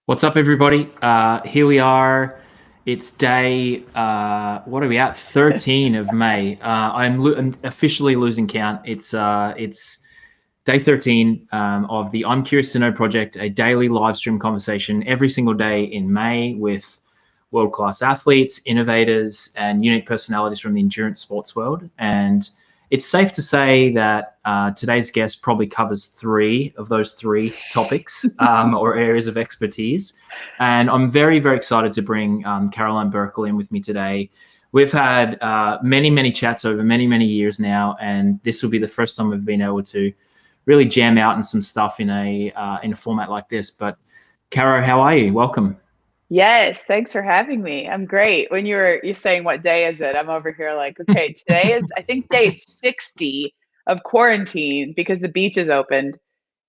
What's up, everybody? Here we are. It's day, what are we at? 13 of May. I'm officially losing count. It's day 13 of the I'm Curious to Know project, a daily live stream conversation every single day in May with world-class athletes, innovators, and unique personalities from the endurance sports world. And it's safe to say that today's guest probably covers three of those three topics or areas of expertise. And I'm very, very excited to bring Caroline Burckle in with me today. We've had many, many chats over many, many years now, and this will be the first time we've been able to really jam out in some stuff in a format like this. But Caro, how are you? Welcome. Yes, thanks for having me. I'm great. When you're saying what day is it, I'm over here like, okay, today is I think day 60 of quarantine because the beach is opened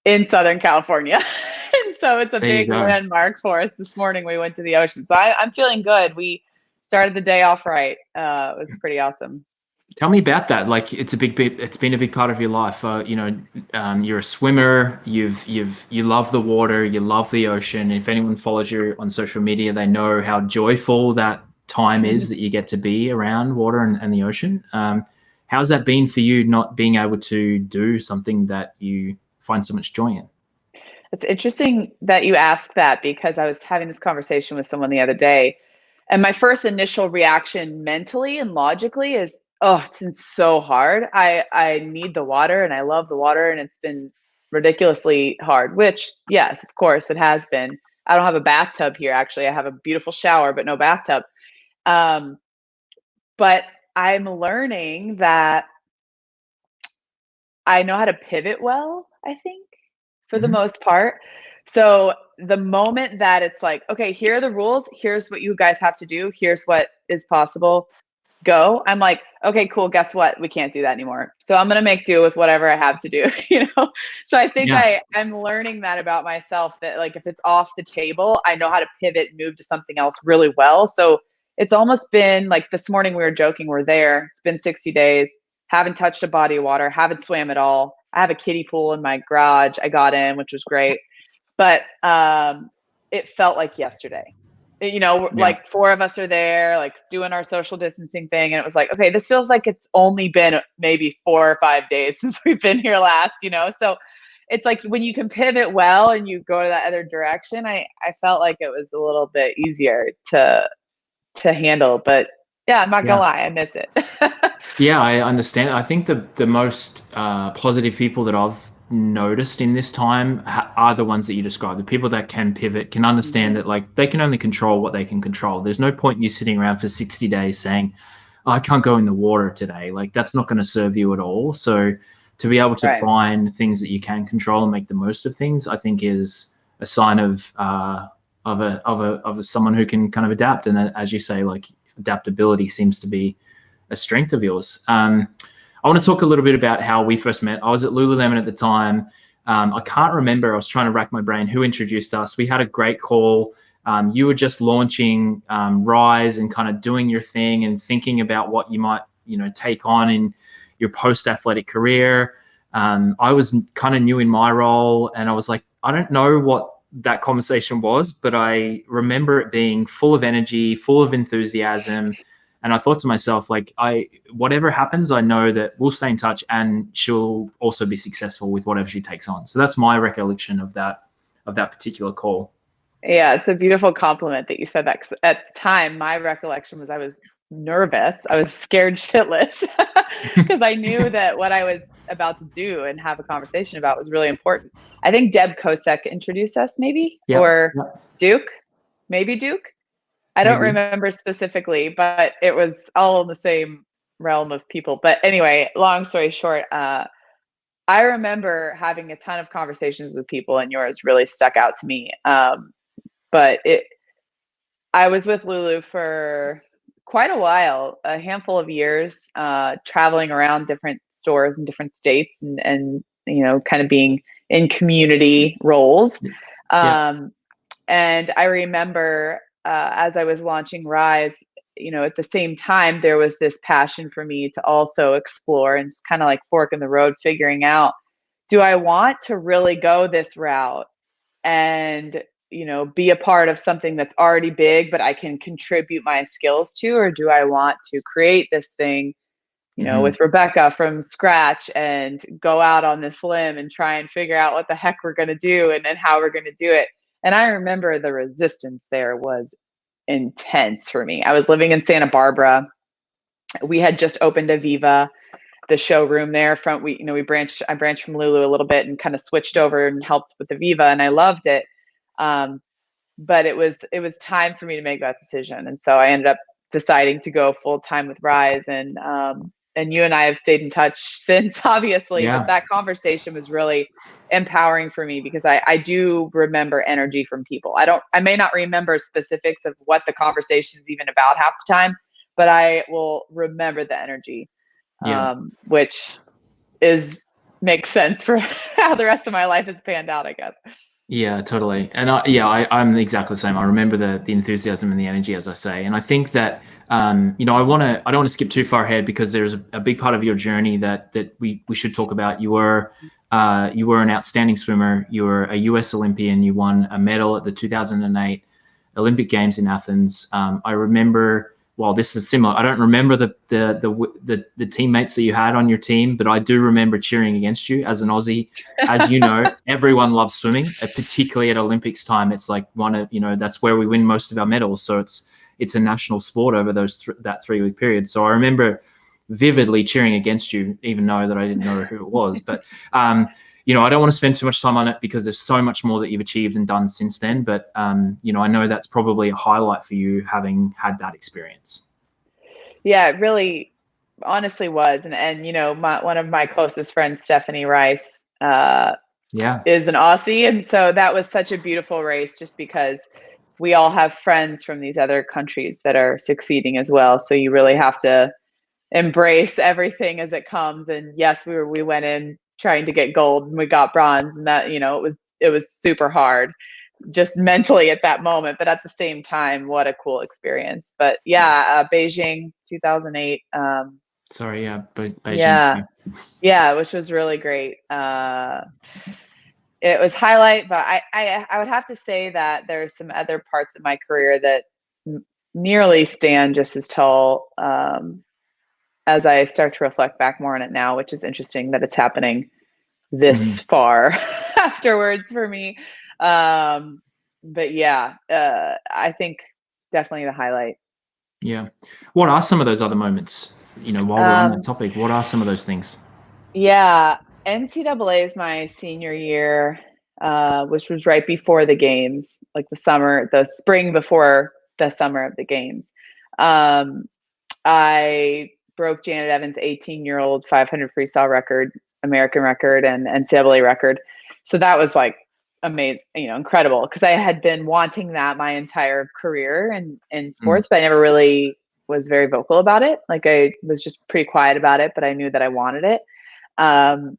in Southern California. And so it's a There you big go. landmark for us. This morning we went to the ocean. So I'm feeling good. We started the day off right. It was pretty awesome. Tell me about that. Like, it's been a big part of your life. You're a swimmer. You love the water. You love the ocean. If anyone follows you on social media, they know how joyful that time is that you get to be around water and the ocean. How's that been for you, not being able to do something that you find so much joy in? It's interesting that you asked that because I was having this conversation with someone the other day. And my first initial reaction mentally and logically is, oh, it's been so hard. I need the water and I love the water and it's been ridiculously hard, which yes, of course it has been. I don't have a bathtub here actually. I have a beautiful shower but no bathtub. Um, but I'm learning that I know how to pivot well, I think, for the Mhm. most part. So the moment that it's like, okay, here are the rules, here's what you guys have to do, here's what is possible, go. I'm like, okay, cool. Guess what? We can't do that anymore. So I'm gonna make do with whatever I have to do, you know? So I think Yeah. I'm learning that about myself that like if it's off the table, I know how to pivot and move to something else really well. So it's almost been like this morning we were joking, we're there. It's been 60 days, haven't touched a body of water, haven't swam at all. I have a kiddie pool in my garage. I got in, which was great. But it felt like yesterday. Yeah. Like four of us are there, like doing our social distancing thing. And it was like, okay, this feels like it's only been maybe 4 or 5 days since we've been here last. So it's like when you can pivot well and you go to that other direction, I felt like it was a little bit easier to handle. But yeah, I'm not gonna Yeah. lie, I miss it. Yeah, I understand. I think the most positive people that I've noticed in this time are the ones that you describe. The people that can pivot, can understand Mhm. that like they can only control what they can control. There's no point in you sitting around for 60 days saying, "Oh, I can't go in the water today." Like that's not going to serve you at all. So to be able to Right. find things that you can control and make the most of things, I think is a sign of someone who can kind of adapt. And as you say, like adaptability seems to be a strength of yours. I want to talk a little bit about how we first met. I was at Lululemon at the time. I can't remember. I was trying to rack my brain who introduced us. We had a great call. You were just launching Rise and kind of doing your thing and thinking about what you might, take on in your post-athletic career. I was kind of new in my role, and I was like, I don't know what that conversation was, but I remember it being full of energy, full of enthusiasm, and I thought to myself, like, whatever happens, I know that we'll stay in touch, and she'll also be successful with whatever she takes on. So that's my recollection of that particular call. Yeah, it's a beautiful compliment that you said that 'cause at the time, my recollection was I was nervous. I was scared shitless because I knew that what I was about to do and have a conversation about was really important. I think Deb Kosek introduced us maybe, Yep. or Yep. Duke, maybe Duke. I don't Maybe. remember specifically, but it was all in the same realm of people. But anyway, long story short, I remember having a ton of conversations with people, and yours really stuck out to me. But I was with Lulu for quite a while, a handful of years, traveling around different stores in different states and kind of being in community roles. Yeah. Um, and I remember as I was launching Rise, at the same time, there was this passion for me to also explore and just kind of like fork in the road, figuring out, do I want to really go this route and be a part of something that's already big, but I can contribute my skills to, or do I want to create this thing, with Rebecca from scratch and go out on this limb and try and figure out what the heck we're going to do and then how we're going to do it. And I remember the resistance there was intense for me. I was living in Santa Barbara. We had just opened Aviva, the showroom there. I branched from Lulu a little bit and kind of switched over and helped with Aviva, and I loved it. But it was time for me to make that decision. And so I ended up deciding to go full time with Rise, and you and I have stayed in touch since, obviously. Yeah. But that conversation was really empowering for me, because I do remember energy from people. I may not remember specifics of what the conversation's even about half the time, but I will remember the energy, which makes sense for how the rest of my life has panned out, I guess. Yeah, totally. And I'm exactly the same. I remember the enthusiasm and the energy, as I say. And I think that, I don't want to skip too far ahead, because there's a big part of your journey that we should talk about. You were an outstanding swimmer. You were a US Olympian. You won a medal at the 2008 Olympic Games in Athens. I remember, well, this is similar. I don't remember the teammates that you had on your team, but I do remember cheering against you as an Aussie. As you know, everyone loves swimming, particularly at Olympics time. It's like that's where we win most of our medals. So it's a national sport over that 3-week period. So I remember vividly cheering against you, even though that I didn't know who it was. But I don't want to spend too much time on it, because there's so much more that you've achieved and done since then. But, I know that's probably a highlight for you, having had that experience. Yeah, it really honestly was. And one of my closest friends, Stephanie Rice, is an Aussie. And so that was such a beautiful race, just because we all have friends from these other countries that are succeeding as well. So you really have to embrace everything as it comes. And yes, we went in trying to get gold, and we got bronze, and that, it was super hard just mentally at that moment, but at the same time, what a cool experience. But Beijing 2008. Beijing. Yeah, which was really great. It was highlight, but I would have to say that there's some other parts of my career that nearly stand just as tall, as I start to reflect back more on it now, which is interesting that it's happening this far afterwards for me. But I think definitely the highlight. Yeah. What are some of those other moments, while we're on that topic? What are some of those things? Yeah. NCAA is my senior year, which was right before the games, like the spring before the summer of the games. I broke Janet Evans' 18-year-old 500 freestyle record, American record, and NCAA record. So that was like amazing, incredible, because I had been wanting that my entire career in sports, but I never really was very vocal about it. Like, I was just pretty quiet about it, but I knew that I wanted it. And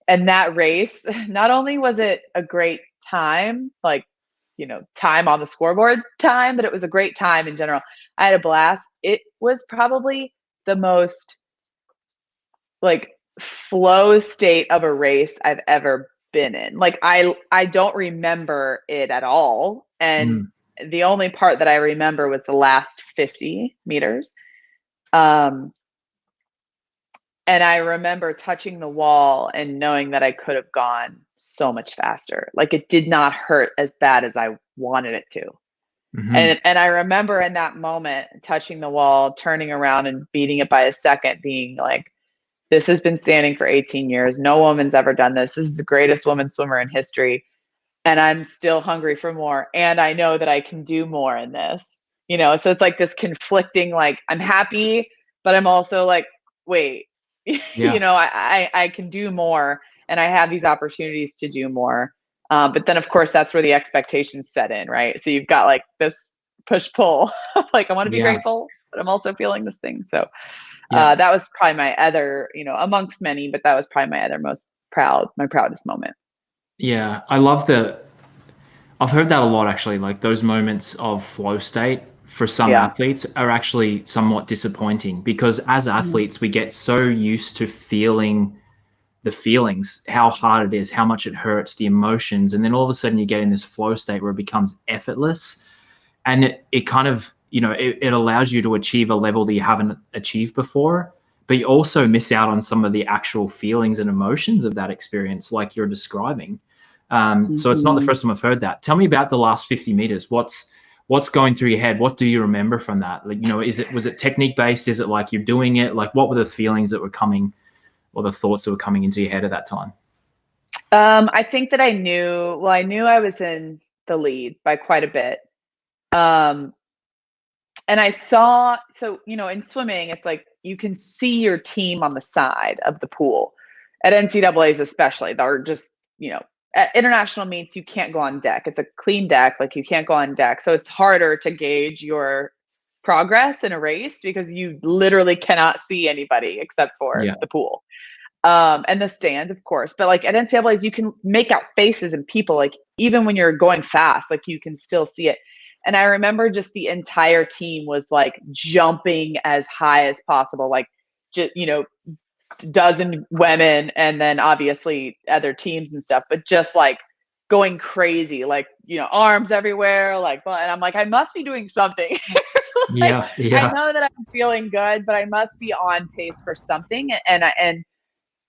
that race, not only was it a great time, like, time on the scoreboard time, but it was a great time in general. I had a blast. It was probably the most like flow state of a race I've ever been in. Like, I don't remember it at all. And the only part that I remember was the last 50 meters. And I remember touching the wall and knowing that I could have gone so much faster. Like, it did not hurt as bad as I wanted it to. And I remember in that moment touching the wall, turning around and beating it by a second, being like, this has been standing for 18 years. No woman's ever done this. This is the greatest woman swimmer in history. And I'm still hungry for more. And I know that I can do more in this, so it's like this conflicting, like, I'm happy, but I'm also like, wait, I can do more, and I have these opportunities to do more. But then, of course, that's where the expectations set in, right? So you've got like this push-pull, like, I want to be grateful, but I'm also feeling this thing. So that was probably my other, amongst many, but that was probably my other my proudest moment. Yeah, I've heard that a lot, actually. Like, those moments of flow state for some athletes are actually somewhat disappointing, because as athletes, we get so used to feeling the feelings, how hard it is, how much it hurts, the emotions, and then all of a sudden you get in this flow state where it becomes effortless, and it kind of, it allows you to achieve a level that you haven't achieved before, but you also miss out on some of the actual feelings and emotions of that experience, like you're describing. So it's not the first time I've heard that. Tell me about the last 50 meters. What's going through your head? What do you remember from that? Like, was it technique based? Is it like you're doing it? Like, what were the feelings that were coming, or the thoughts that were coming into your head at that time? I think that I knew I was in the lead by quite a bit. And I saw, so, in swimming, it's like you can see your team on the side of the pool. At NCAAs especially, they're just, at international meets, you can't go on deck. It's a clean deck, like you can't go on deck. So it's harder to gauge your progress in a race because you literally cannot see anybody except for the pool. And the stands, of course. But like at NCAAs, you can make out faces and people, like even when you're going fast, like you can still see it. And I remember just the entire team was like jumping as high as possible, like just, dozen women, and then obviously other teams and stuff, but just like going crazy, like, arms everywhere, like, and I'm like, I must be doing something. Yeah. I know that I'm feeling good, but I must be on pace for something. And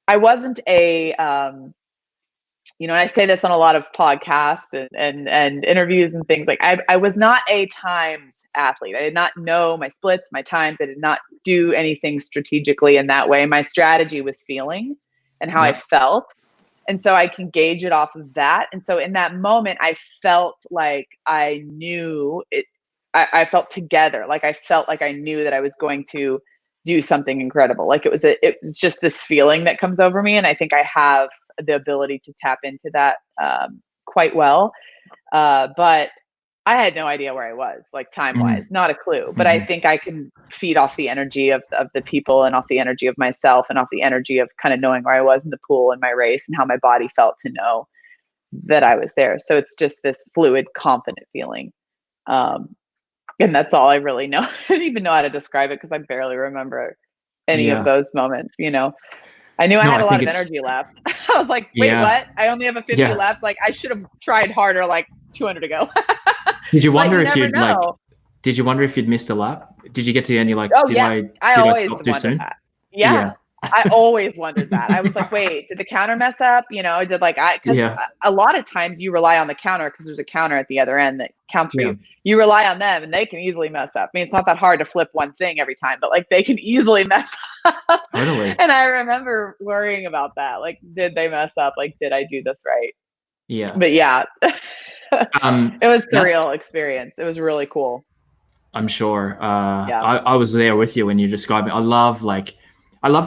I wasn't and I say this on a lot of podcasts and interviews and things, like I was not a times athlete. I did not know my splits, my times. I did not do anything strategically in that way. My strategy was feeling and how I felt. And so I can gauge it off of that. And so in that moment, I felt like I knew it. I felt together. Like I felt like I knew that I was going to do something incredible. Like it was just this feeling that comes over me. And I think I have the ability to tap into that quite well. But I had no idea where I was, like time wise, not a clue. But I think I can feed off the energy of the people, and off the energy of myself, and off the energy of kind of knowing where I was in the pool in my race and how my body felt to know that I was there. So it's just this fluid, confident feeling. And that's all I really know. I didn't even know how to describe it because I barely remember any of those moments, I knew I had a lot of energy left. I was like, wait, what? I only have a 50 left. Like I should have tried harder, like 200 to go. Did you wonder if did you wonder if you'd missed a lap? Did you get to the end? You're like, did I stop too soon? That. Yeah. I always wondered that. I was like, wait, did the counter mess up? Did because a lot of times you rely on the counter because there's a counter at the other end that counts for you. You rely on them and they can easily mess up. I mean, it's not that hard to flip one thing every time, but like they can easily mess up. Totally. And I remember worrying about that. Like, did they mess up? Like, did I do this right? Yeah. But it was a surreal experience. It was really cool. I'm sure. I was there with you when you described it. I love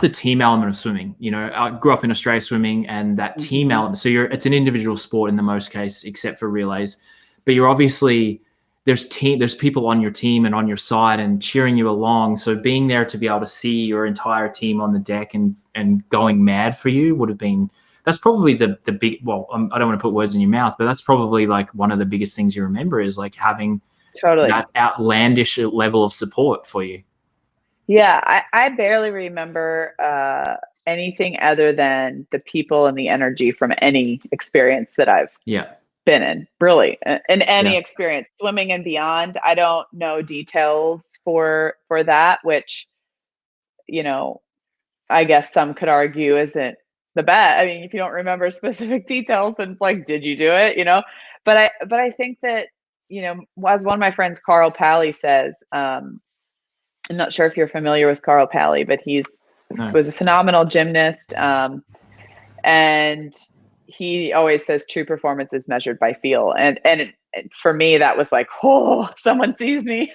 the team element of swimming. I grew up in Australia swimming, and that team element. So it's an individual sport in the most case, except for relays. But you're obviously there's people on your team and on your side and cheering you along. So being there to be able to see your entire team on the deck and going mad for you would have been. That's probably the big. Well, I don't want to put words in your mouth, but that's probably like one of the biggest things you remember is like having that outlandish level of support for you. Yeah, I barely remember anything other than the people and the energy from any experience that I've been in, really, in any experience, swimming and beyond. I don't know details for that, which, I guess some could argue isn't the best. I mean, if you don't remember specific details, then it's like, did you do it? But I think that, as one of my friends, Carl Pally, says, I'm not sure if you're familiar with Carl Pally, but was a phenomenal gymnast. And he always says true performance is measured by feel. And for me, that was like, oh, someone sees me.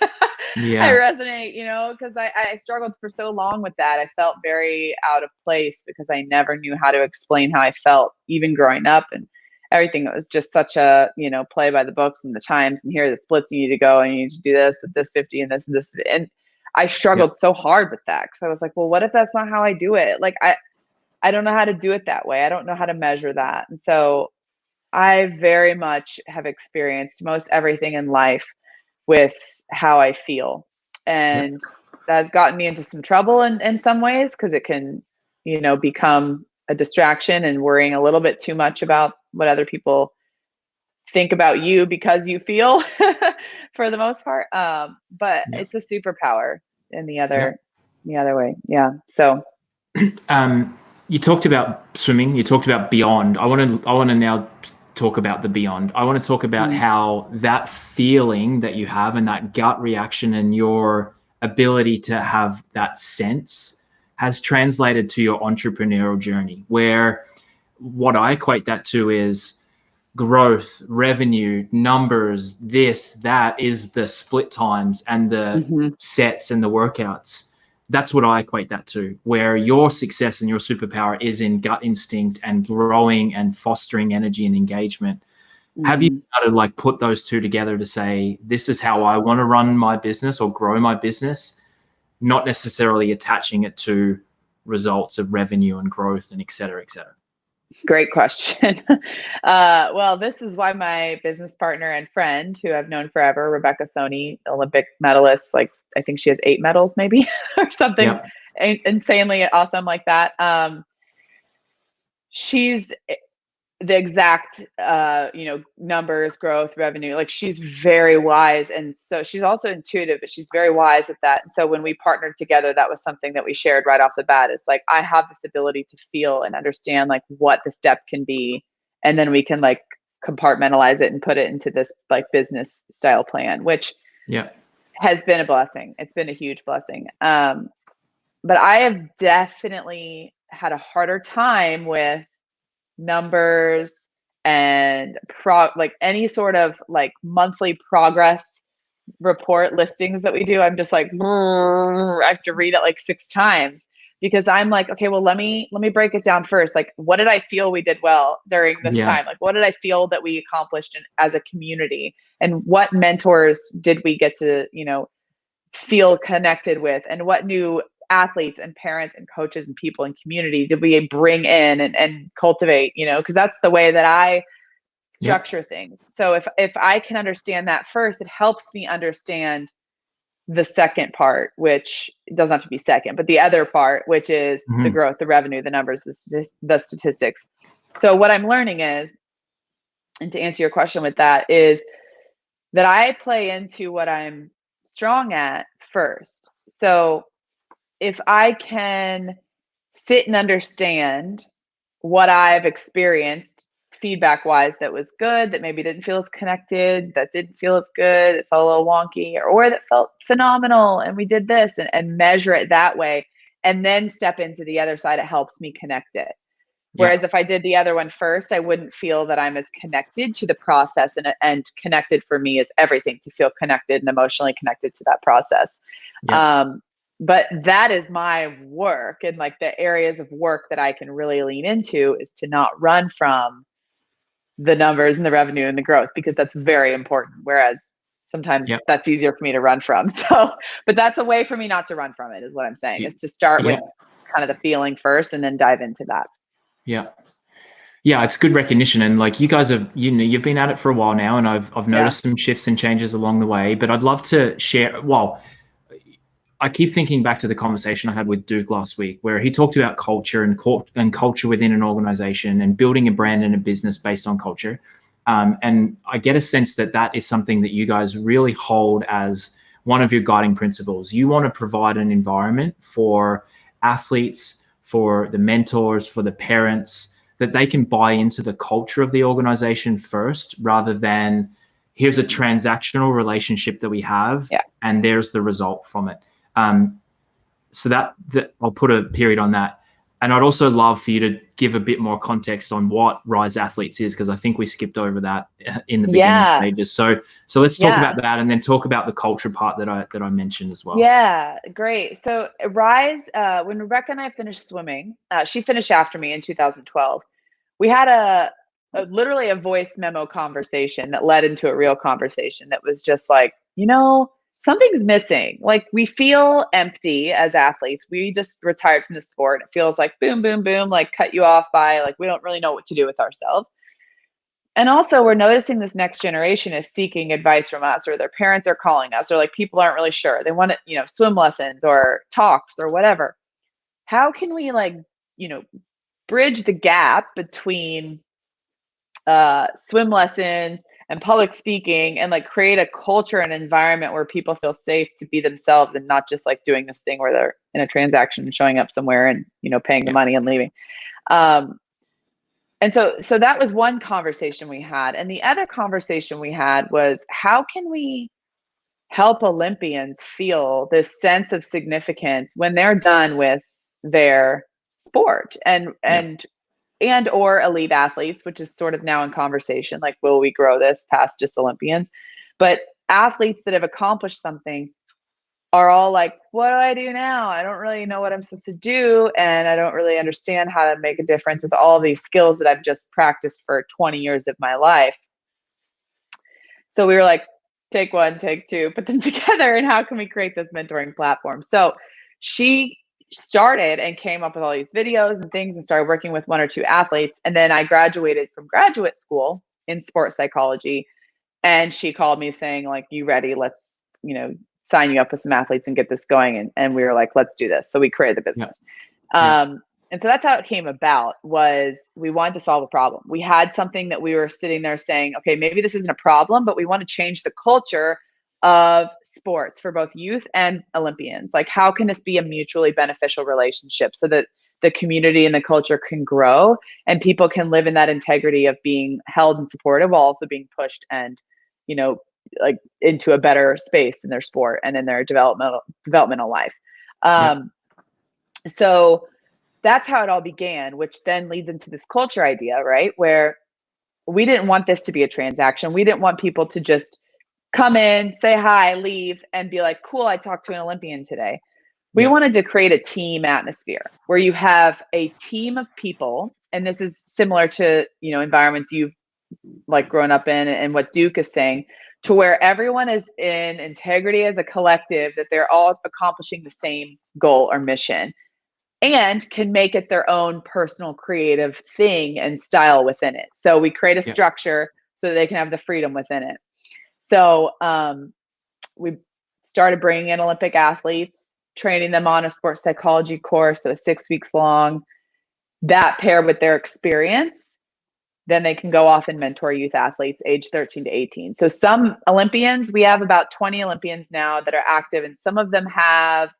I resonate, because I struggled for so long with that. I felt very out of place because I never knew how to explain how I felt, even growing up, and everything. It was just such a, play by the books and the times, and here are the splits you need to go, and you need to do this at this 50 and this and this. And I struggled so hard with that because I was like, well, what if that's not how I do it? Like, I don't know how to do it that way. I don't know how to measure that. And so I very much have experienced most everything in life with how I feel. And that's gotten me into some trouble in some ways, because it can, become a distraction and worrying a little bit too much about what other people think about you because you feel for the most part. But Yeah. it's a superpower in the Yeah. other way. Yeah. So you talked about swimming, you talked about beyond. I want to now talk about the beyond. I want to talk about how that feeling that you have and that gut reaction and your ability to have that sense has translated to your entrepreneurial journey, where what I equate that to is growth, revenue, numbers, this, that is the split times and the sets and the workouts. That's what I equate that to, where your success and your superpower is in gut instinct and growing and fostering energy and engagement. Have you started like put those two together to say, this is how I want to run my business or grow my business, not necessarily attaching it to results of revenue and growth and et cetera, et cetera? Great question. Well, this is why my business partner and friend, who I've known forever, Rebecca Soni, Olympic medalist, like I think she has 8 medals maybe or something insanely awesome like that. She's the exact, numbers, growth, revenue, like she's very wise. And so she's also intuitive, but she's very wise at that. And so when we partnered together, that was something that we shared right off the bat. It's like, I have this ability to feel and understand like what the step can be. And then we can like compartmentalize it and put it into this like business style plan, which has been a blessing. It's been a huge blessing. But I have definitely had a harder time with numbers and like any sort of like monthly progress report listings that we do. I'm just like, I have to read it like 6 times because I'm like, okay, well, let me break it down first. Like, what did I feel we did well during this time? Like, what did I feel that we accomplished as a community, and what mentors did we get to, feel connected with, and what new athletes and parents and coaches and people and community did we bring in and cultivate, because that's the way that I structure things. So if I can understand that first, it helps me understand the second part, which doesn't have to be second, but the other part, which is the growth, the revenue, the numbers, the statistics. So what I'm learning is, and to answer your question with that, is that I play into what I'm strong at first. So if I can sit and understand what I've experienced feedback wise that was good, that maybe didn't feel as connected, that didn't feel as good, it felt a little wonky, or that felt phenomenal, and we did this, and measure it that way, and then step into the other side, it helps me connect it. Whereas if I did the other one first, I wouldn't feel that I'm as connected to the process, and connected for me is everything, to feel connected and emotionally connected to that process. But that is my work, and like the areas of work that I can really lean into is to not run from the numbers and the revenue and the growth, because that's very important. Whereas sometimes that's easier for me to run from. So, but that's a way for me not to run from it, is what I'm saying, is to start with kind of the feeling first and then dive into that. Yeah, it's good recognition. And like, you guys have, you've been at it for a while now, and I've noticed some shifts and changes along the way, but I'd love to share. Well, I keep thinking back to the conversation I had with Duke last week, where he talked about culture and culture within an organization and building a brand and a business based on culture. And I get a sense that that is something that you guys really hold as one of your guiding principles. You want to provide an environment for athletes, for the mentors, for the parents, that they can buy into the culture of the organization first, rather than here's a transactional relationship that we have and there's the result from it. So that I'll put a period on that. And I'd also love for you to give a bit more context on what Rise Athletes is, because I think we skipped over that in the beginning stages. So let's talk about that, and then talk about the culture part that I mentioned as well. Yeah, great. So Rise, when Rebecca and I finished swimming, she finished after me in 2012. We had literally a voice memo conversation that led into a real conversation that was just like, something's missing. Like, we feel empty as athletes. We just retired from the sport. It feels like boom, boom, boom, like cut you off by, like, we don't really know what to do with ourselves. And also, we're noticing this next generation is seeking advice from us, or their parents are calling us, or like people aren't really sure. They want swim lessons or talks or whatever. How can we bridge the gap between swim lessons and public speaking, and like create a culture and environment where people feel safe to be themselves and not just like doing this thing where they're in a transaction and showing up somewhere and, you know, paying the money and leaving. And so that was one conversation we had. And the other conversation we had was, how can we help Olympians feel this sense of significance when they're done with their sport, and or elite athletes, which is sort of now in conversation, like, will we grow this past just Olympians? But athletes that have accomplished something are all like, what do I do now? I don't really know what I'm supposed to do. And I don't really understand how to make a difference with all these skills that I've just practiced for 20 years of my life. So we were like, take one, take two, put them together, and how can we create this mentoring platform? So she started and came up with all these videos and things and started working with one or two athletes. And then I graduated from graduate school in sports psychology. And she called me saying, like, you ready? Let's, you know, sign you up with some athletes and get this going. And we were like, let's do this. So we created the business. And so that's how it came about. Was we wanted to solve a problem. We had something that we were sitting there saying, okay, maybe this isn't a problem, but we want to change the culture of sports for both youth and Olympians. Like, how can this be a mutually beneficial relationship so that the community and the culture can grow and people can live in that integrity of being held and supported while also being pushed and, you know, like into a better space in their sport and in their developmental life. So that's how it all began, which then leads into this culture idea, right? Where we didn't want this to be a transaction. We didn't want people to just come in, say hi, leave, and be like, cool, I talked to an Olympian today. We wanted to create a team atmosphere where you have a team of people. And this is similar to, you know, environments you've like grown up in, and what Duke is saying, to where everyone is in integrity as a collective, that they're all accomplishing the same goal or mission, and can make it their own personal creative thing and style within it. So we create a structure so that they can have the freedom within it. So we started bringing in Olympic athletes, training them on a sports psychology course that was 6 weeks long. That paired with their experience, then they can go off and mentor youth athletes age 13 to 18. So some Olympians, we have about 20 Olympians now that are active, and some of them have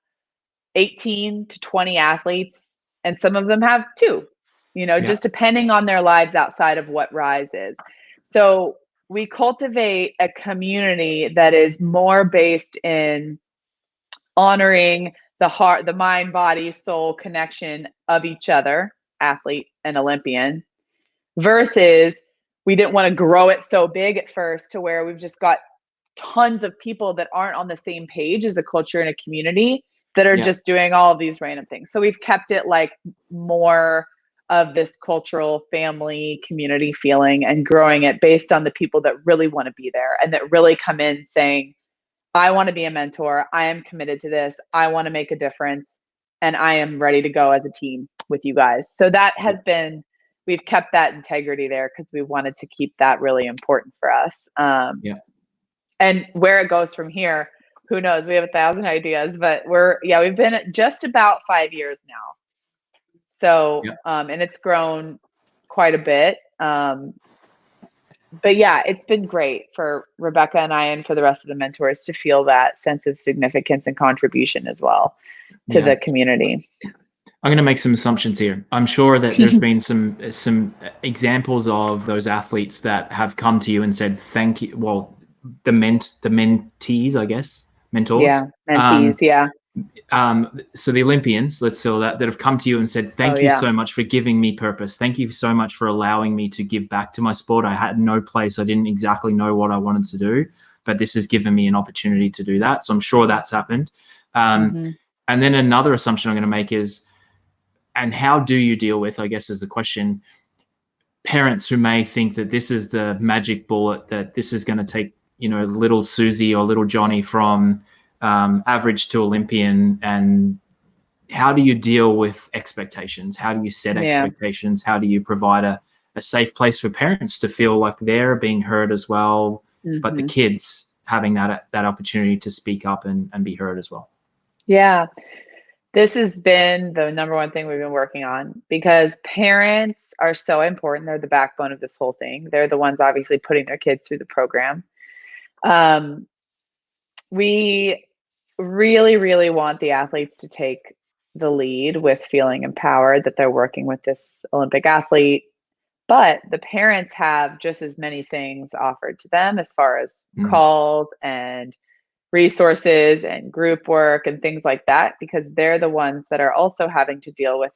18 to 20 athletes, and some of them have 2, you know, just depending on their lives outside of what Rise is. So we cultivate a community that is more based in honoring the heart, the mind, body, soul connection of each other, athlete and Olympian, versus we didn't want to grow it so big at first to where we've just got tons of people that aren't on the same page as a culture and a community that are just doing all of these random things. So we've kept it like more of this cultural family community feeling, and growing it based on the people that really want to be there and that really come in saying, I want to be a mentor. I am committed to this. I want to make a difference, and I am ready to go as a team with you guys. So that has been, we've kept that integrity there because we wanted to keep that really important for us. And where it goes from here, who knows? We have 1,000 ideas, but we've been at just about 5 years now. So, and it's grown quite a bit. But yeah, it's been great for Rebecca and I, and for the rest of the mentors, to feel that sense of significance and contribution as well to the community. I'm going to make some assumptions here. I'm sure that there's been some examples of those athletes that have come to you and said thank you. Well, the mentees, I guess, mentors. Yeah, mentees. So the Olympians, let's feel that have come to you and said, thank you so much for giving me purpose. Thank you so much for allowing me to give back to my sport. I had no place. I didn't exactly know what I wanted to do, but this has given me an opportunity to do that. So I'm sure that's happened. And then another assumption I'm going to make is, and how do you deal with, I guess is the question, parents who may think that this is the magic bullet, that this is going to take, you know, little Susie or little Johnny from average to Olympian. And how do you deal with expectations? How do you set expectations? How do you provide a safe place for parents to feel like they're being heard as well, but the kids having that opportunity to speak up and be heard as well? Yeah. This has been the number one thing we've been working on, because parents are so important. They're the backbone of this whole thing. They're the ones obviously putting their kids through the program. Um, we really, really want the athletes to take the lead with feeling empowered that they're working with this Olympic athlete. But the parents have just as many things offered to them as far as calls and resources and group work and things like that, because they're the ones that are also having to deal with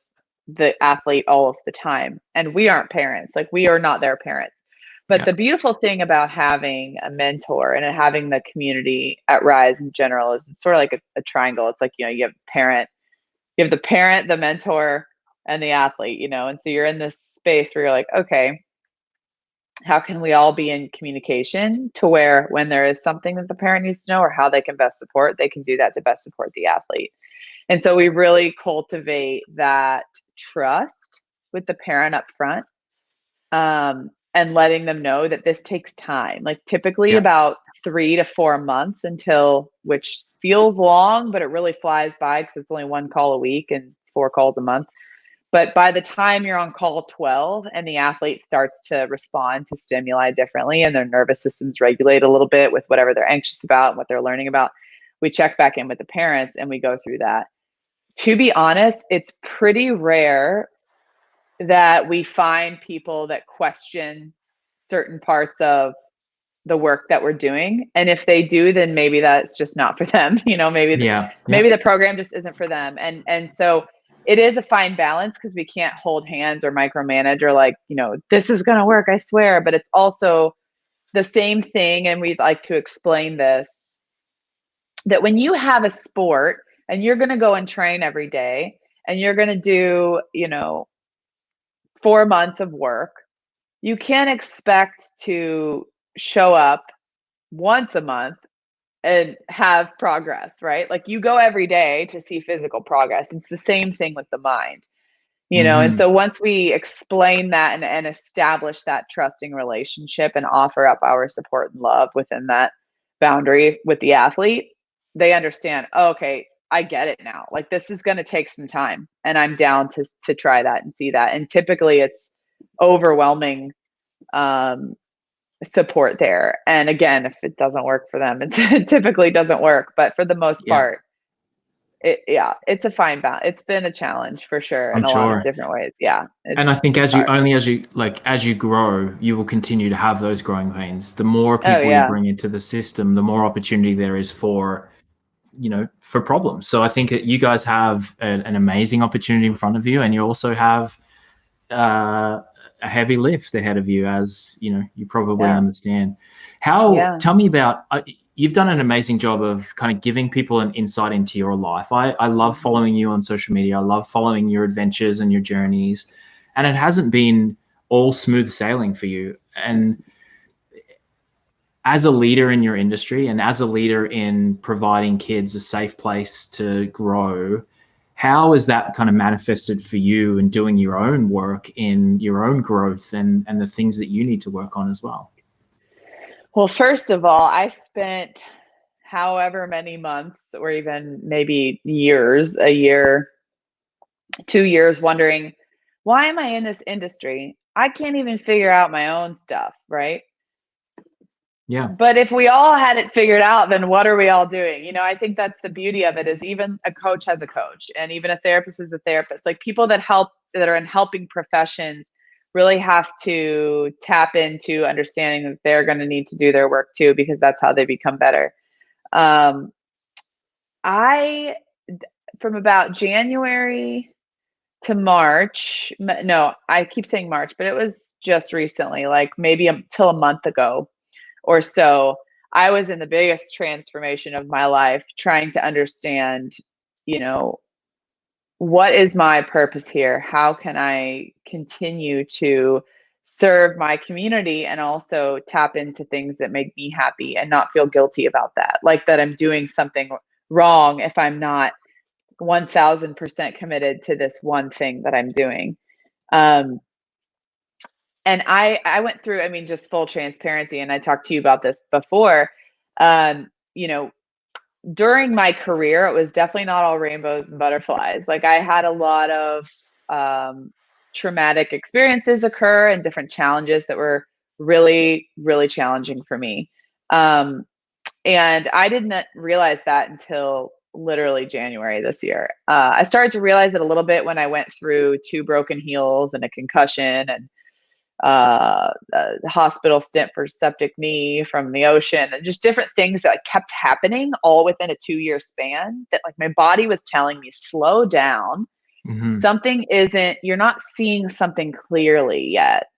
the athlete all of the time. And we aren't parents, like we are not their parents. But the beautiful thing about having a mentor and having the community at Rise in general is it's sort of like a triangle. It's like, you have the parent, the mentor, and the athlete, and so you're in this space where you're like, okay, how can we all be in communication to where when there is something that the parent needs to know or how they can best support, they can do that to best support the athlete. And so we really cultivate that trust with the parent up front, and letting them know that this takes time, like typically about 3 to 4 months which feels long, but it really flies by because it's only 1 call a week and it's 4 calls a month. But by the time you're on call 12 and the athlete starts to respond to stimuli differently and their nervous systems regulate a little bit with whatever they're anxious about and what they're learning about, we check back in with the parents and we go through that. To be honest, it's pretty rare that we find people that question certain parts of the work that we're doing. And if they do, then maybe that's just not for them. Maybe the program just isn't for them. And so it is a fine balance, because we can't hold hands or micromanage or like, this is going to work, I swear. But it's also the same thing. And we'd like to explain this, that when you have a sport and you're going to go and train every day and you're going to do, 4 months of work, you can't expect to show up once a month and have progress, right? Like you go every day to see physical progress. It's the same thing with the mind, and so once we explain that and establish that trusting relationship and offer up our support and love within that boundary with the athlete, they understand, oh, okay, I get it now. Like this is going to take some time and I'm down to try that and see that. And typically it's overwhelming support there. And again, if it doesn't work for them, it typically doesn't work. But for the most part, it's a fine balance. It's been a challenge for sure in a lot of different ways. Yeah. And I think as you grow, you will continue to have those growing pains. The more people you bring into the system, the more opportunity there is for problems. So I think that you guys have an amazing opportunity in front of you, and you also have a heavy lift ahead of you, as you probably understand. Tell me about, you've done an amazing job of kind of giving people an insight into your life. I love following you on social media. I love following your adventures and your journeys, and it hasn't been all smooth sailing for you. And as a leader in your industry and as a leader in providing kids a safe place to grow, how is that kind of manifested for you in doing your own work in your own growth and the things that you need to work on as well? Well, first of all, I spent however many months or even maybe years, a year, 2 years, wondering, why am I in this industry? I can't even figure out my own stuff, right? Yeah. But if we all had it figured out, then what are we all doing? I think that's the beauty of it, is even a coach has a coach, and even a therapist is a therapist. Like people that are in helping professions really have to tap into understanding that they're going to need to do their work too, because that's how they become better. From about January to March, no, I keep saying March, but it was just recently, like maybe till a month ago or so, I was in the biggest transformation of my life, trying to understand, what is my purpose here? How can I continue to serve my community and also tap into things that make me happy and not feel guilty about that? Like that I'm doing something wrong if I'm not 1000% committed to this one thing that I'm doing. And I went through, just full transparency, and I talked to you about this before. during my career, it was definitely not all rainbows and butterflies. Like I had a lot of traumatic experiences occur and different challenges that were really, really challenging for me. And I didn't realize that until literally January this year. I started to realize it a little bit when I went through 2 broken heels and a concussion and the hospital stint for septic knee from the ocean, and just different things that like kept happening all within a 2-year span, that like my body was telling me, slow down. Something isn't, you're not seeing something clearly yet.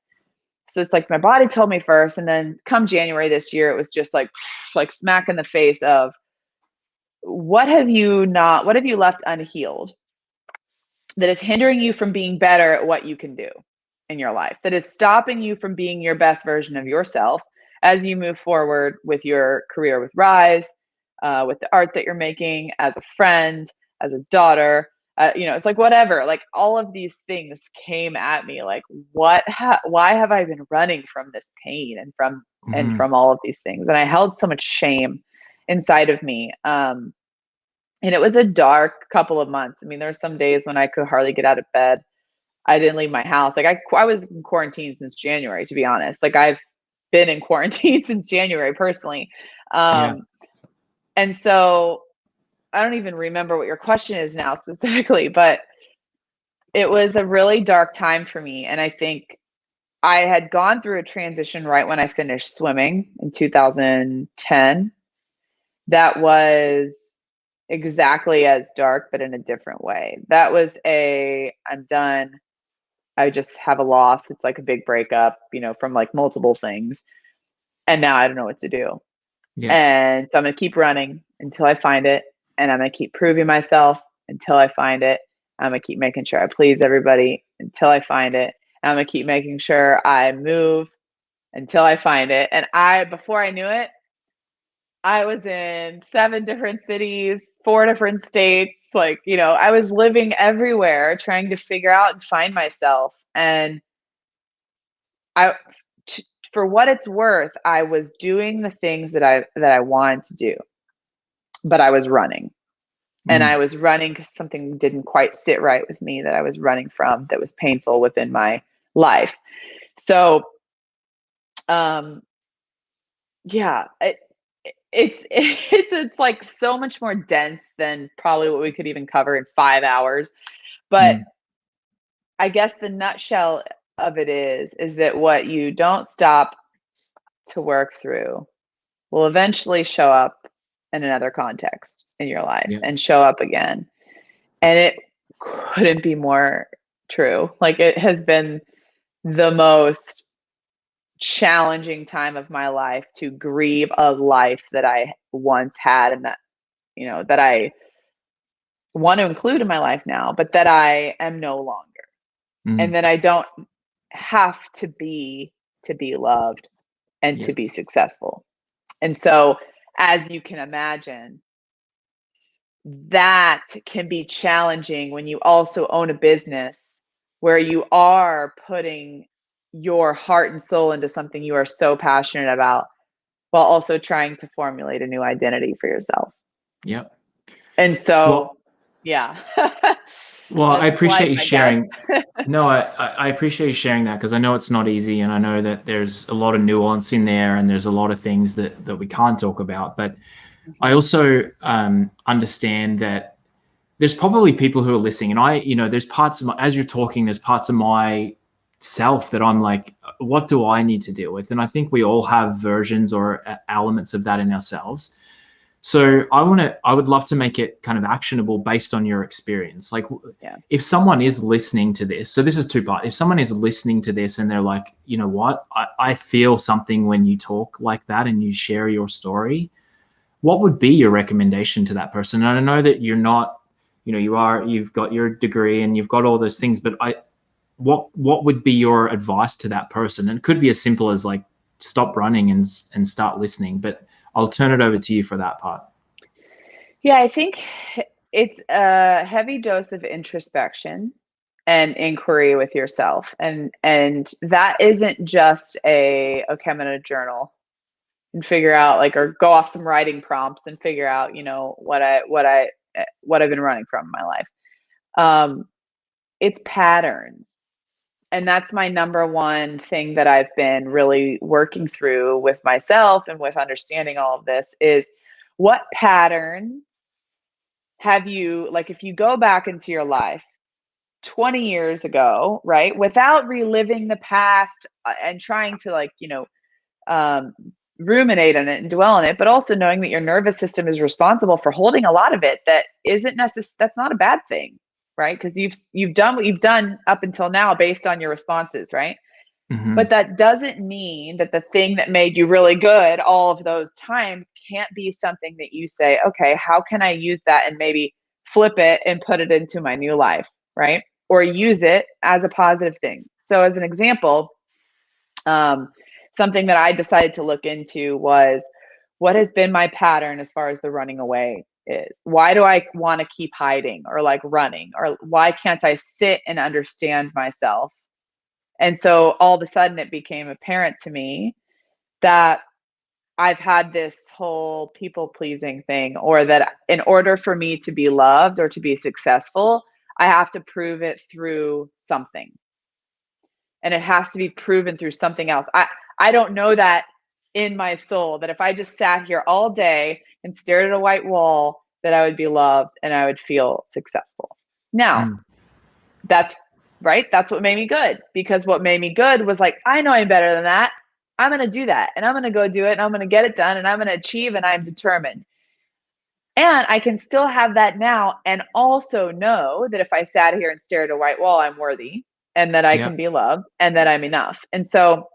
So it's like my body told me first, and then come January this year, it was just like smack in the face of what have you left unhealed that is hindering you from being better at what you can do in your life, that is stopping you from being your best version of yourself as you move forward with your career with Rise, with the art that you're making, as a friend, as a daughter. It's like whatever, like all of these things came at me like, why have I been running from this pain and from all of these things? And I held so much shame inside of me. And it was a dark couple of months. I mean, there were some days when I could hardly get out of bed. I didn't leave my house. Like I was in quarantine since January, to be honest. Like I've been in quarantine since January personally. And so I don't even remember what your question is now specifically, but it was a really dark time for me. And I think I had gone through a transition right when I finished swimming in 2010. That was exactly as dark, but in a different way. That was I'm done. I just have a loss. It's like a big breakup, from like multiple things. And now I don't know what to do. Yeah. And so I'm going to keep running until I find it. And I'm going to keep proving myself until I find it. I'm going to keep making sure I please everybody until I find it. And I'm going to keep making sure I move until I find it. And before I knew it, I was in 7 different cities, 4 different states. Like, I was living everywhere trying to figure out and find myself. And for what it's worth, I was doing the things that I wanted to do, but I was running. And I was running because something didn't quite sit right with me that I was running from, that was painful within my life. So, it's like so much more dense than probably what we could even cover in 5 hours. But I guess the nutshell of it is that what you don't stop to work through will eventually show up in another context in your life and show up again. And it couldn't be more true. Like, it has been the most challenging time of my life to grieve a life that I once had, and that, that I want to include in my life now, but that I am no longer. And that I don't have to be loved and to be successful. And so, as you can imagine, that can be challenging when you also own a business where you are putting your heart and soul into something you are so passionate about, while also trying to formulate a new identity for yourself. Yep. And so, Well, I appreciate you sharing. No, I appreciate you sharing that, because I know it's not easy, and I know that there's a lot of nuance in there, and there's a lot of things that we can't talk about. But I also understand that there's probably people who are listening, and there's parts of as you're talking, there's parts of my self that I'm like, what do I need to deal with? And I think we all have versions or elements of that in ourselves. So I would love to make it kind of actionable based on your experience. Like, if someone is listening to this, so this is 2 parts. If someone is listening to this and they're like, you know what, I feel something when you talk like that and you share your story, what would be your recommendation to that person? And I know that you're not, you've got your degree and you've got all those things, but what would be your advice to that person? And it could be as simple as like, stop running and start listening, but I'll turn it over to you for that part. Yeah, I think it's a heavy dose of introspection and inquiry with yourself. And that isn't just I'm going to journal and figure out like, or go off some writing prompts and figure out, what I've been running from in my life. It's patterns. And that's my number one thing that I've been really working through with myself and with understanding all of this is what patterns have you, like, if you go back into your life 20 years ago, right, without reliving the past and trying to like, ruminate on it and dwell on it, but also knowing that your nervous system is responsible for holding a lot of it that isn't necessary. That's not a bad thing, right? Because you've done what you've done up until now based on your responses, right? Mm-hmm. But that doesn't mean that the thing that made you really good all of those times can't be something that you say, okay, how can I use that and maybe flip it and put it into my new life, right? Or use it as a positive thing. So as an example, something that I decided to look into was what has been my pattern as far as the running away is. Why do I want to keep hiding or like running? Or why can't I sit and understand myself? And so all of a sudden it became apparent to me that I've had this whole people pleasing thing, or that in order for me to be loved or to be successful, I have to prove it through something. And it has to be proven through something else. I don't know that in my soul that if I just sat here all day and stared at a white wall, that I would be loved and I would feel successful. Now, that's right. That's what made me good, because what made me good was like, I know I'm better than that. I'm going to do that and I'm going to go do it and I'm going to get it done and I'm going to achieve and I'm determined. And I can still have that now and also know that if I sat here and stared at a white wall, I'm worthy and that I can be loved and that I'm enough. And so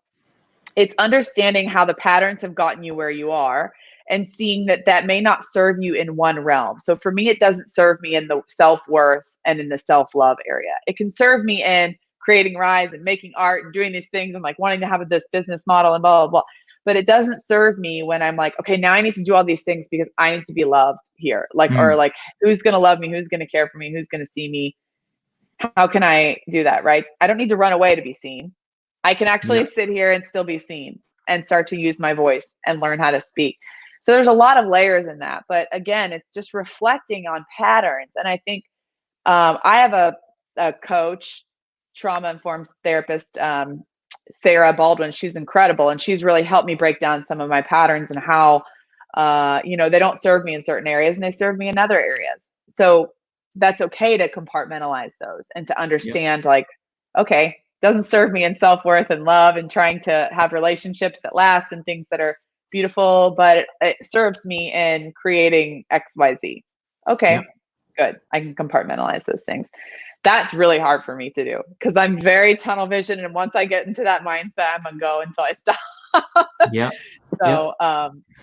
it's understanding how the patterns have gotten you where you are and seeing that that may not serve you in one realm. So for me, it doesn't serve me in the self-worth and in the self-love area. It can serve me in creating Rise and making art and doing these things and like wanting to have this business model and blah, blah, blah. But it doesn't serve me when I'm like, okay, now I need to do all these things because I need to be loved here. Like, or like, who's going to love me? Who's going to care for me? Who's going to see me? How can I do that? Right. I don't need to run away to be seen. I can actually sit here and still be seen and start to use my voice and learn how to speak. So there's a lot of layers in that. But again, it's just reflecting on patterns. And I think I have a coach, trauma-informed therapist, Sarah Baldwin. She's incredible. And she's really helped me break down some of my patterns and how, they don't serve me in certain areas and they serve me in other areas. So that's okay to compartmentalize those and to understand like, okay, doesn't serve me in self-worth and love and trying to have relationships that last and things that are beautiful, but it serves me in creating XYZ. Okay, good. I can compartmentalize those things. That's really hard for me to do because I'm very tunnel vision. And once I get into that mindset, I'm gonna go until I stop. So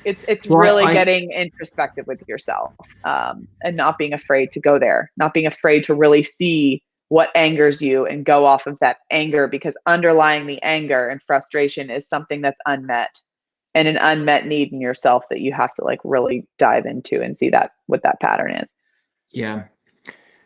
it's really getting introspective with yourself and not being afraid to go there, not being afraid to really see what angers you and go off of that anger, because underlying the anger and frustration is something that's unmet and an unmet need in yourself that you have to like really dive into and see that what that pattern is. Yeah.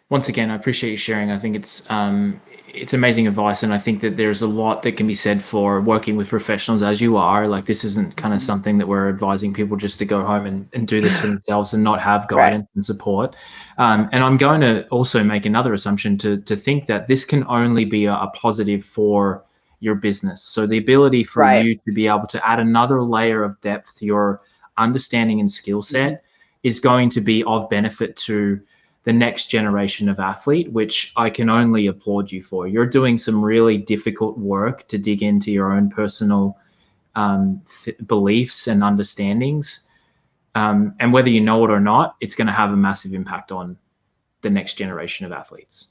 Once again, I appreciate you sharing. I think it's amazing advice, and I think that there's a lot that can be said for working with professionals as you are. Like, this isn't kind of something that we're advising people just to go home and do this for themselves and not have guidance and support. And I'm going to also make another assumption to think that this can only be a positive for your business. So the ability for you to be able to add another layer of depth to your understanding and skill set is going to be of benefit to the next generation of athlete, which I can only applaud you for. You're doing some really difficult work to dig into your own personal beliefs and understandings. And whether you know it or not, it's going to have a massive impact on the next generation of athletes.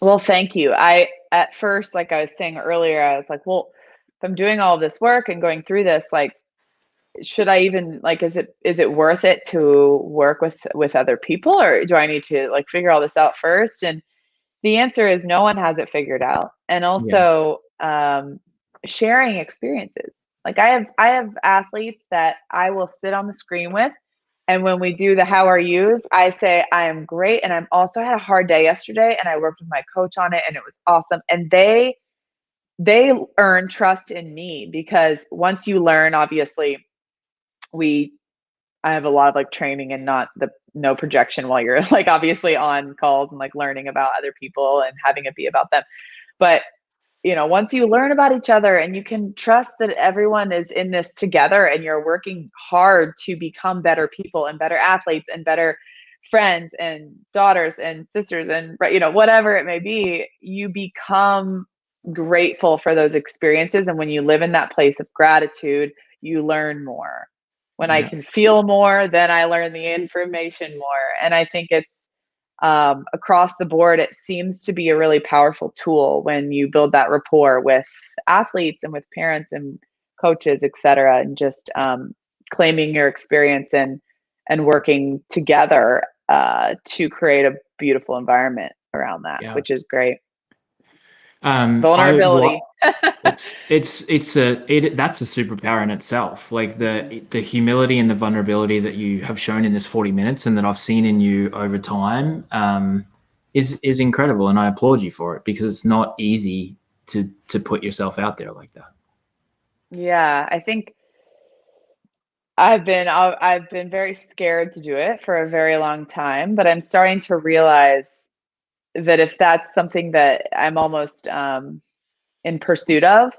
Well, thank you. At first, like I was saying earlier, I was like, well, if I'm doing all this work and going through this, like, should I even like, is it worth it to work with other people, or do I need to like figure all this out first? And the answer is no one has it figured out. And also sharing experiences. Like I have athletes that I will sit on the screen with, and when we do the how are yous, I say I am great, and I'm also had a hard day yesterday and I worked with my coach on it and it was awesome. And they earn trust in me, because once you learn, obviously, I have a lot of like training and no projection while you're like obviously on calls and like learning about other people and having it be about them. But once you learn about each other and you can trust that everyone is in this together and you're working hard to become better people and better athletes and better friends and daughters and sisters and whatever it may be, you become grateful for those experiences. And when you live in that place of gratitude, you learn more. When I can feel more, then I learn the information more. And I think it's across the board, it seems to be a really powerful tool when you build that rapport with athletes and with parents and coaches, et cetera, and just claiming your experience and working together to create a beautiful environment around that, which is great. Vulnerability. That's a superpower in itself. Like the humility and the vulnerability that you have shown in this 40 minutes and that I've seen in you over time is incredible, and I applaud you for it, because it's not easy to put yourself out there like that. Yeah, I think I've been very scared to do it for a very long time, but I'm starting to realize that if that's something that I'm almost in pursuit of,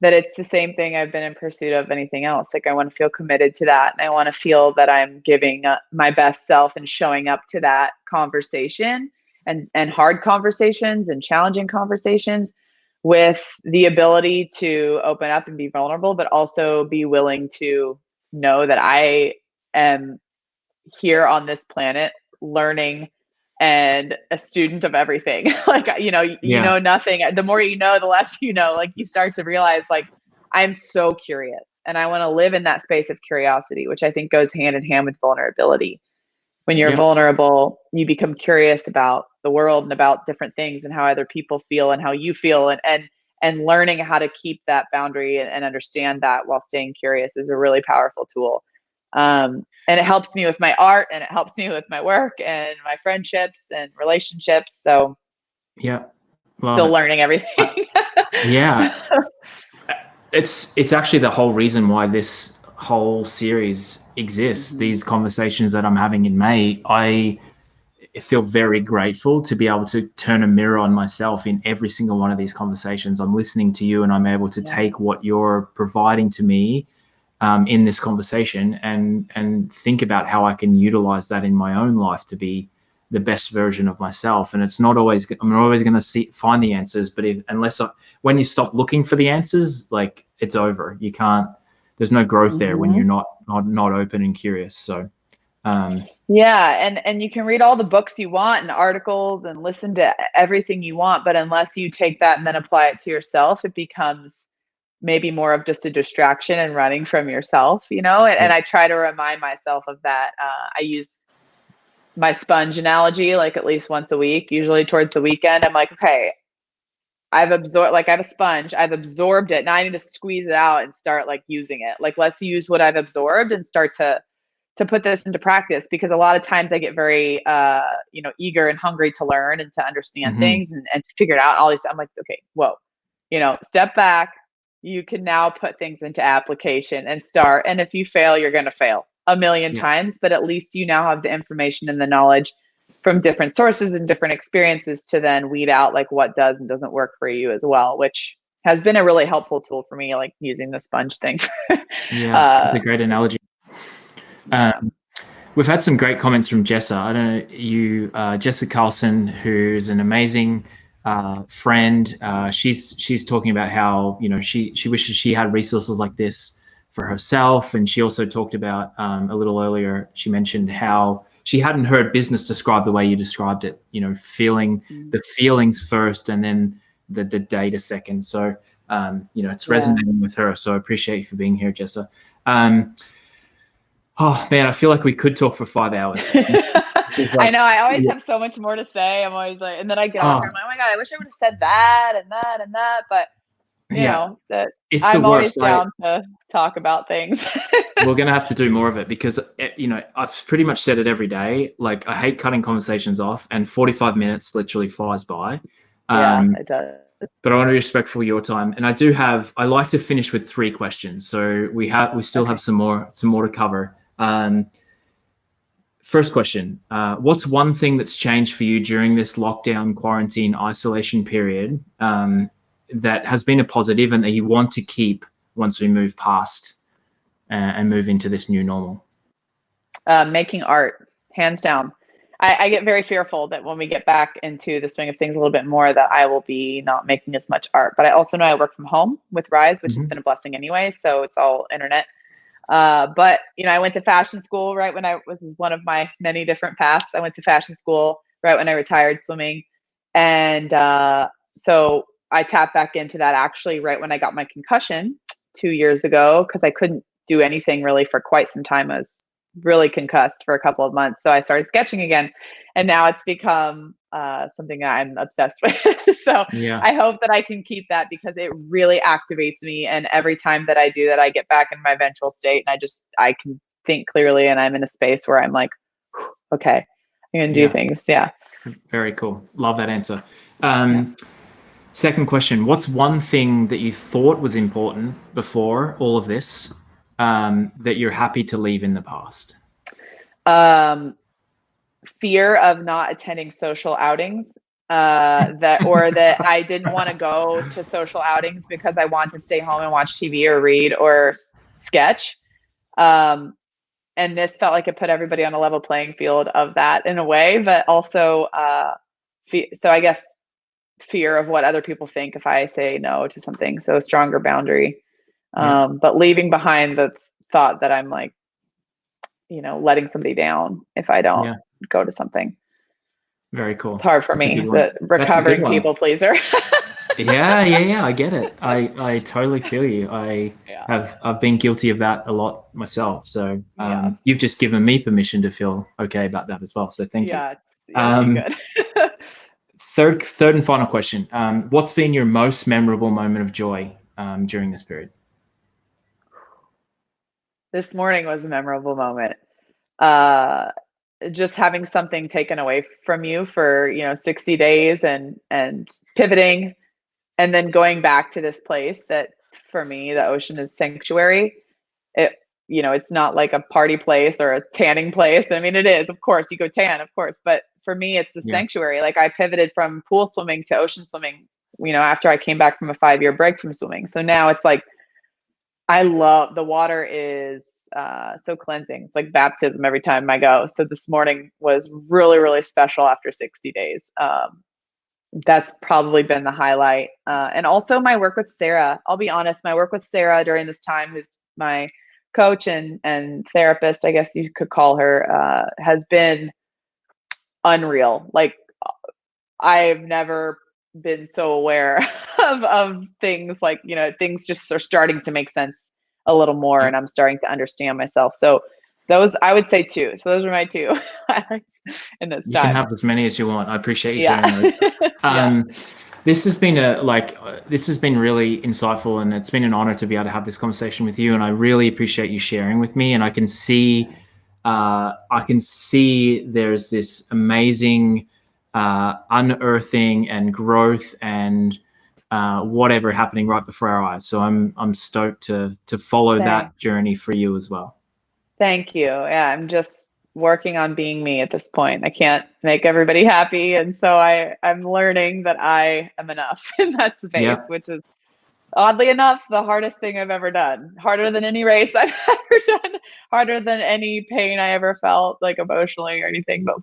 that it's the same thing I've been in pursuit of anything else. Like I want to feel committed to that. And I want to feel that I'm giving my best self and showing up to that conversation and hard conversations and challenging conversations with the ability to open up and be vulnerable, but also be willing to know that I am here on this planet learning and a student of everything. Like, you know nothing. The more you know, the less you know. Like you start to realize, like, I'm so curious and I want to live in that space of curiosity, which I think goes hand in hand with vulnerability. When you're vulnerable, you become curious about the world and about different things and how other people feel and how you feel, and learning how to keep that boundary and understand that while staying curious is a really powerful tool. And it helps me with my art, and it helps me with my work and my friendships and relationships. So still learning everything. It's actually the whole reason why this whole series exists. Mm-hmm. These conversations that I'm having in May, I feel very grateful to be able to turn a mirror on myself in every single one of these conversations. I'm listening to you and I'm able to take what you're providing to me in this conversation and think about how I can utilize that in my own life to be the best version of myself. And it's not always, I'm not always going to find the answers, but when you stop looking for the answers, like it's over. You can't, there's no growth there when you're not open and curious. So, and you can read all the books you want and articles and listen to everything you want, but unless you take that and then apply it to yourself, it becomes maybe more of just a distraction and running from yourself, and I try to remind myself of that. I use my sponge analogy, like at least once a week, usually towards the weekend. I'm like, okay, I've absorbed, like I have a sponge, I've absorbed it. Now I need to squeeze it out and start like using it. Like, let's use what I've absorbed and start to put this into practice, because a lot of times I get very, eager and hungry to learn and to understand things and to figure it out. All these, I'm like, okay, whoa, step back. You can now put things into application and start. And if you fail, you're going to fail a million times, but at least you now have the information and the knowledge from different sources and different experiences to then weed out like what does and doesn't work for you as well, which has been a really helpful tool for me, like using the sponge thing. It's a great analogy. We've had some great comments from Jessa. I don't know you, Jessa Carlson, who's an amazing friend. She's talking about how she wishes she had resources like this for herself, and she also talked about a little earlier. She mentioned how she hadn't heard business described the way you described it. Feeling the feelings first, and then the data second. So it's resonating with her. So I appreciate you for being here, Jessa. Oh man, I feel like we could talk for 5 hours. I know. I always have so much more to say. I'm always like, and then I get off here. I'm like, oh my God, I wish I would have said that and that and that. But I'm always down to talk about things. We're going to have to do more of it, because, I've pretty much said it every day. Like, I hate cutting conversations off, and 45 minutes literally flies by. It does. but I want to be respectful of your time. And I like to finish with 3 questions. So we still have some more to cover. First question, what's one thing that's changed for you during this lockdown, quarantine, isolation period that has been a positive and that you want to keep once we move past and move into this new normal? Making art, hands down. I get very fearful that when we get back into the swing of things a little bit more, that I will be not making as much art. But I also know I work from home with Rise, which has been a blessing anyway. So it's all internet. But I went to fashion school right when this is one of my many different paths. I went to fashion school right when I retired swimming. And so I tapped back into that actually right when I got my concussion 2 years ago, because I couldn't do anything really for quite some time. I was really concussed for a couple of months. So I started sketching again, and now it's become something that I'm obsessed with. So Yeah. I hope that I can keep that, because it really activates me. And every time that I do that, I get back in my ventral state, and I can think clearly, and I'm in a space where I'm like, okay, I can do things. Yeah. Very cool. Love that answer. Second question, what's one thing that you thought was important before all of this that you're happy to leave in the past? Fear of not attending social outings, that I didn't want to go to social outings because I want to stay home and watch TV or read or sketch. And this felt like it put everybody on a level playing field of that in a way, but also, so I guess fear of what other people think if I say no to something. So a stronger boundary, but leaving behind the thought that I'm like, letting somebody down if I don't go to something. Very cool. It's hard for me as a recovering people pleaser. Yeah. I get it. I totally feel you. I've been guilty of that a lot myself. So you've just given me permission to feel okay about that as well. So thank you. Good. Third and final question. What's been your most memorable moment of joy during this period? This morning was a memorable moment. Just having something taken away from you for 60 days and pivoting, and then going back to this place that for me the ocean is sanctuary. It's not like a party place or a tanning place. I mean, it is, of course, you go tan, of course, but for me it's the sanctuary. Like, I pivoted from pool swimming to ocean swimming after I came back from a 5-year break from swimming. So now it's like, I love the water. Is so cleansing. It's like baptism every time I go. So this morning was really, really special after 60 days. That's probably been the highlight. And also my work with Sarah. I'll be honest, my work with Sarah during this time, who's my coach and therapist, I guess you could call her, has been unreal. Like, I've never been so aware of things, like, things just are starting to make sense a little more, and I'm starting to understand myself. So those, I would say 2. So those are my 2 highlights in this time. You can have as many as you want. I appreciate you sharing those. This has been really insightful, and it's been an honor to be able to have this conversation with you. And I really appreciate you sharing with me. And I can see there's this amazing unearthing and growth and whatever happening right before our eyes. So I'm stoked to follow that journey for you as well. Thank you. Yeah, I'm just working on being me at this point. I can't make everybody happy, and so I'm learning that I am enough in that space, which is, oddly enough, the hardest thing I've ever done. Harder than any race I've ever done. Harder than any pain I ever felt, like emotionally or anything. But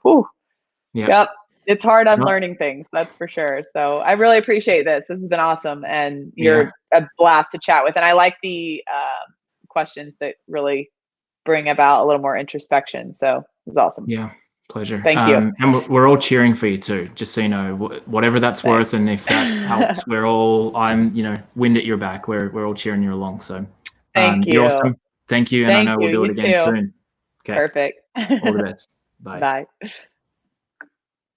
it's hard unlearning things, that's for sure. So I really appreciate this. This has been awesome, and you're a blast to chat with. And I like the questions that really bring about a little more introspection. So it's awesome. Yeah, pleasure. Thank you. And we're all cheering for you too, just so you know, whatever that's worth. And if that helps, I'm wind at your back. We're all cheering you along. So thank you. You're awesome. Thank you. And I know we'll do it again soon. Okay. Perfect. All the best. Bye. Bye.